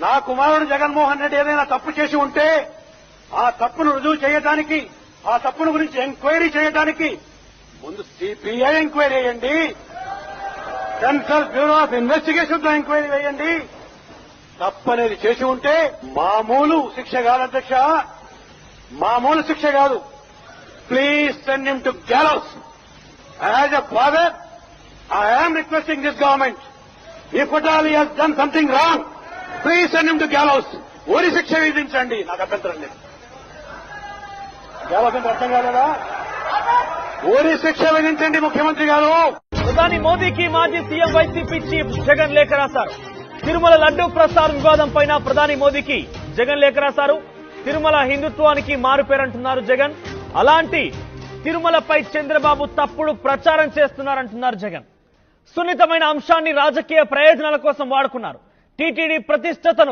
నా కుమారుడు జగన్మోహన్ రెడ్డి ఏదైనా తప్పు చేసి ఉంటే ఆ తప్పును రుజువు చేయడానికి, ఆ తప్పును గురించి ఎంక్వైరీ చేయడానికి ముందు సిబిఐ ఎంక్వైరీ వేయండి, సెంట్రల్ బ్యూరో ఆఫ్ ఇన్వెస్టిగేషన్ లో ఎంక్వైరీ వేయండి. తప్పనేది చేసి ఉంటే మామూలు శిక్ష కాదు అధ్యక్ష, మామూలు శిక్ష కాదు. Please send him to gallows. As a father I am requesting this government, if at all he has done something wrong, please send him to gallows. ఊరి శిక్ష విధించండి, నాకు అభ్యంతరం లేదు. gallows అంటే అర్థం కాలేదా? ఊరి శిక్ష విధించండి ముఖ్యమంత్రి గారు. ప్రధాని మోదీకి మాజీ సీఎం వైసీపీ చీఫ్ జగన్ లేఖ రాశారు. తిరుమల లడ్డూ ప్రసాద్ వివాదం పైన ప్రధాని మోదీకి జగన్ లేఖ రాశారు. తిరుమల హిందుత్వానికి మారుపేరంటున్నారు జగన్. అలాంటి తిరుమలపై చంద్రబాబు తప్పుడు ప్రచారం చేస్తున్నారంటున్నారు జగన్. సున్నితమైన అంశాన్ని రాజకీయ ప్రయోజనాల కోసం వాడుకున్నారు. టీటీడీ ప్రతిష్టతను